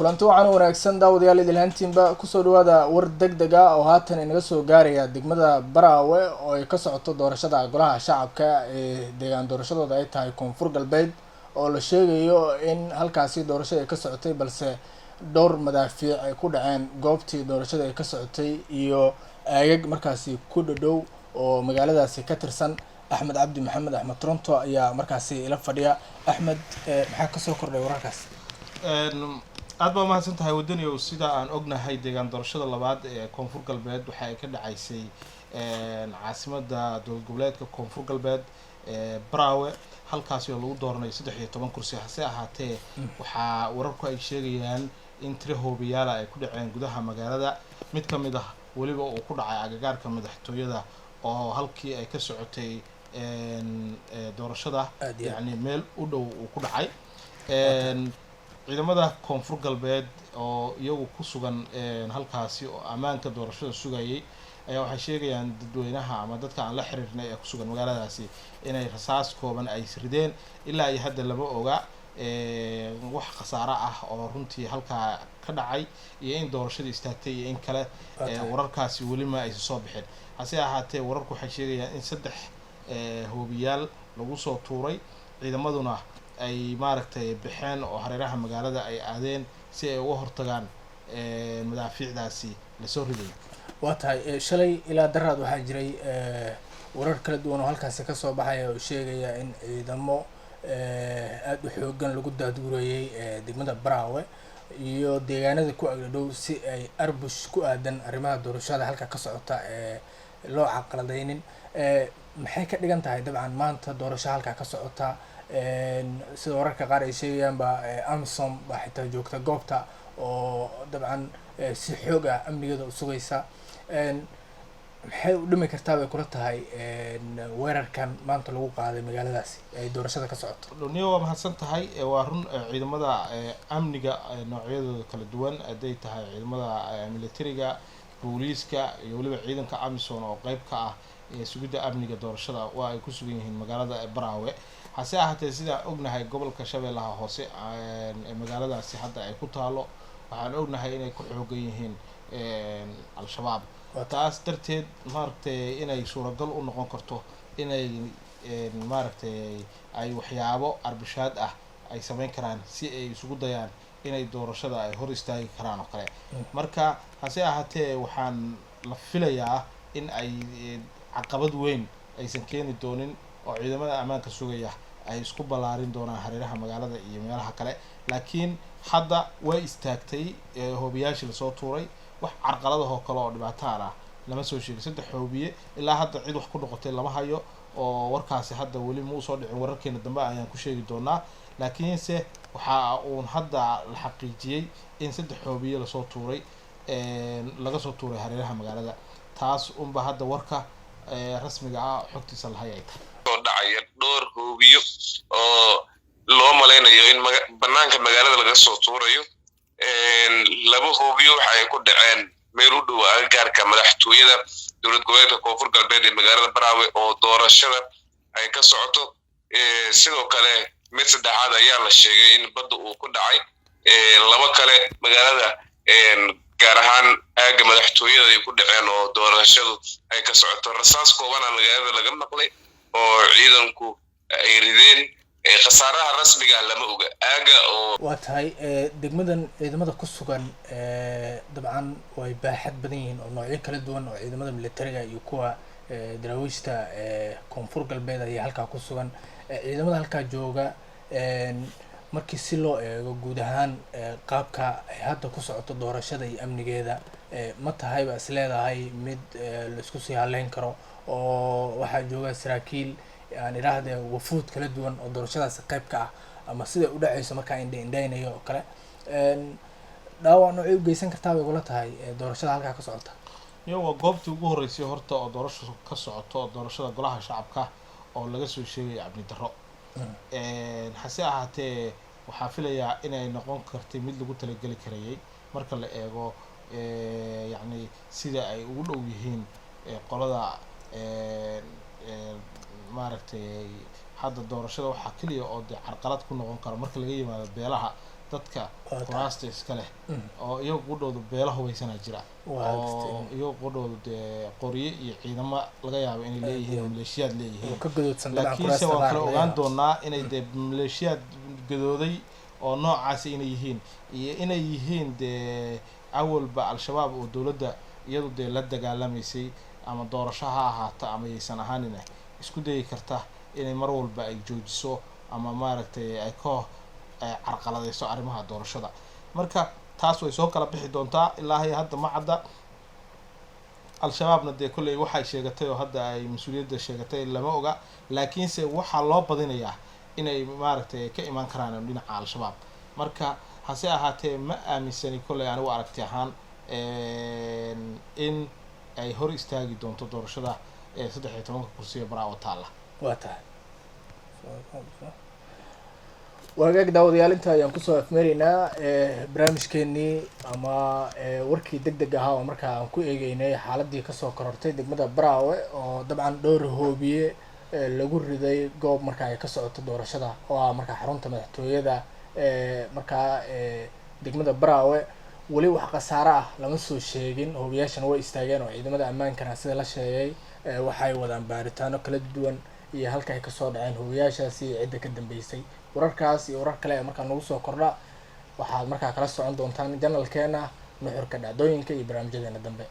kulanti wacan wanaagsan daawadayaal idilhaantiinba kusoo dhawaada war degdeg ah oo haatan inaga soo gaaraya degmada Baraawe oo ay ka socoto doorashada golaha shacabka ee deegaan doorashadooda ay tahay Koonfur Galbeed oo la sheegayo in halkaasi doorashada ay ka socotay balse dhowr madaafiic ay ku dhaceen goobtii doorashada ay ka socotay iyo aagag markaasi ku dhadhow oo magaaladaasi ka tirsan. Axmed Cabdi Maxamed Axmed Toronto ayaa markaasi ila fadhiya. Axmed, maxaa ka soo kordhay wararkaas? aad baa mahadsan tahay wadaniyow. sida aan ognahay deegaan doorashada labaad ee Koonfur Galbeed waxa ay ka dhacaysay caasimada dowlad goboleedka Koonfur Galbeed Baraawe, halkaasi oo lagu dooranay 13 kursi. hase ahaatee waxa wararku ay sheegayaan in tiro hoobiyaala ay ku dhaceen gudaha magaalada, mid ka mid ah waliba uu ku dhacay agagaarka madaxtooyada oo halkii ay ka socotay doorashada yani meel u dhow uu ku dhacay. ciidamada Koonfur Galbeed oo iyagu ku sugan halkaasi oo amaanka doorashada sugayay ayaa waxay sheegayaan dadweynaha ama dadka aan la xiriirnay ee ku sugan magaaladaasi inay rasaas kooban ay rideen. ilaa iyo hadda lama oga wax khasaaro ah oo runtii halkaa ka dhacay iyo in doorashada istaagtay iyo in kale. wararkaasi weli ma ay soo bixin. hase ahaatee wararku waxay sheegayaan in 3 hoobiyaal lagu soo tuuray, ciidamaduna ay maaragtay bixeen oo hareeraha magaalada ay aadeen si ay uga hortagaan madaafiicdaasi la soo riday. waa tahay shalay ilaa daraad waxaa jiray warar kala duwan oo halkaasi ka soo baxaya oo sheegaya in ciidamo aad u xoogan lagu daadgurayay degmada Baraawe iyo deegaanada ku agdhow si ay arbush ku aadan arrimaha doorashada halka ka socota loo caqaladeynin. maxay ka dhigan tahay dabcan maanta doorasho halka ka socota sida wararka qaar ay sheegayaan ba Amsom baa xitaa joogta goobta oo dabcan si xoog ah amnigeeda u sugaysa. maxay u dhimi kartaa bay kula tahay weerarkan maanta lagu qaaday magaaladaasi ay doorashada ka socoto? Dhuniyo waa mahadsan tahay. waa run ciidamada amniga noocyadooda kala duwan haday tahay ciidamada militariga, booliiska iyo waliba ciidanka Amsom oo qayb ka ah sugidda amniga doorashada waa ay ku sugan yihiin magaalada Baraawe. hase ahaatee sida ognahay gobolka Shabeellaha Hoose ee magaaladaasi hadda ay ku taalo waxaan ognahay inay ku xoogan yihiin al-shabaab. taas darteed maaragtay inay suuragal u noqon karto inay maaragtay ay waxyaabo arbishaad ah ay sameyn karaan si ay isugu dayaan inay doorashada ay hor istaagi karaan oo kale. marka hase ahaatee waxaan la filayaa in ay caqabad weyn aysan keeni doonin oo ciidamada ammaanka sugaya ay isku ballaarin doonaan hareeraha magaalada iyo meelaha kale. laakiin hadda way istaagtay hoobiyaashii la soo tuuray. wax carqaladahoo kale oo dhibaataan ah lama soo sheegin. 3 hoobiye ilaa hadda cid wax ku noqotay lama hayo oo warkaasi hadda weli ma soo dhicin. wararkeena dambe ayaan ku sheegi doonaa. laakiinse waxa uu hadda la xaqiijiyay in 3 hoobiye la soo tuuray laga soo tuuray hareeraha magaalada. taas unba hadda warka rasmiga ah xogtiisa la hayay oo dhacaya dhowr hoobiyo oo loo maleynayo in banaanka magaalada laga soo tuurayo. 2 hoobiyo waxa ay ku dhaceen meel u dhow agagaarka madaxtooyada dowlad goboleedka Koonfur Galbeed ee magaalada Baraawe oo doorashada ay ka socoto. sidoo kale mid saddexaad ayaa la sheegay in badda uu ku dhacay. 2 kale magaalada gaar ahaan aaga madaxtooyada ay ku dhaceen oo doorashadu ay ka socoto. rasaas kooban magaalada laga maqlay oo ciidanku ay rideen. khasaaraha rasmiga lama oga aaga oo waa tahay degmadan ciidamada ku sugan dabcan way baaxad badan yihiin oo noocyo kala duwan oo ciidamada militariga iyo kuwa daraawiishta Koonfur Galbeed ayaa halka ku sugan. ciidamada halka jooga markii si loo eego guud ahaan qaabka ay hadda ku socoto doorashada iyo amnigeeda ma tahay ba isleedahay mid la isku sii haleyn karo oo waxaa jooga saraakiil aan iraahday wafuud kala duwan oo doorashadaas qayb ka ah ama sida u dhacayso marka indhaynayo oo kale dhaawac nooc u geysan kartaa bay kula tahay doorashada halka ka socota? waa goobtii ugu horeysay horta oo doorashada ka socoto doorashada golaha shacabka oo laga soo sheegay amni darro. hase ahaatee waxaa filayaa inay noqon kartay mid lagu talagali karayay marka la eego yacni sida ay ugu dhow yihiin qolada maaragtay hadda doorashada waxaa kaliya oo carqalad ku noqon karo marka laga yimaado beelaha dadka Waa kuraasta iska leh oo iyagu qudhooda beelo hubaysana jira oo iyagu qudhooda dee qorye iyo ciidamo laga yaabo inay leeyihiin oo maleeshiyaad leeyihiin ka gadoodsan dabcan laakiinse kuraasta waan kala qaar ogaan doonaa inay dee maleeshiyaad gadooday oo noocaasi inay yihiin iyo inay yihiin dee awalba al-shabaab oo dowladda iyadu dee la dagaalamaysay ama doorasho ha ahaato ama yaysan ahaanina isku dayi karta inay mar walba ay joojiso ama maaragtay ay ka carqaladayso arrimaha doorashada marka taas way soo kala bixi doontaa ilaa iyo hadda ma cadda al-shabaabna dee kolley waxay sheegatay oo hadda ay mas-uuliyadda sheegatay lama oga laakiinse waxaa loo badinayaa inay maaragtay ka imaan karaan dhinaca al-shabaab marka hase ahaatee ma aaminsani kolley anigu aragti ahaan in ay hor istaagi doonto doorashada 13 kursi ee Bravo taala waa tahay wagaag daawadayaal inta ayaan kusoo afmeeraynaa barnaamijkeenii ama warkii degdeg ahaa oo markaa aan ku eegeynay xaaladii kasoo korortay degmada Bravo oo dabcan dhowr hoobiye lagu riday goob markaa ay ka socoto doorashada oo ah markaa xarunta madaxtooyada markaa degmada Bravo wali wax khasaare ah lama soo sheegin hoobiyaashana way istaageen oo ciidamada ammaankana sida la sheegay waxay wadaan baaritaano kala duwan iyo halka ay kasoo dhaceen hoobiyaashaasi cidda ka dambeysay wararkaas iyo warar kale markaa nagu soo kordha waxaad markaa kala socon doontaan janalkeena nuxurka dhacdooyinka iyo barnaamijyadeena dambe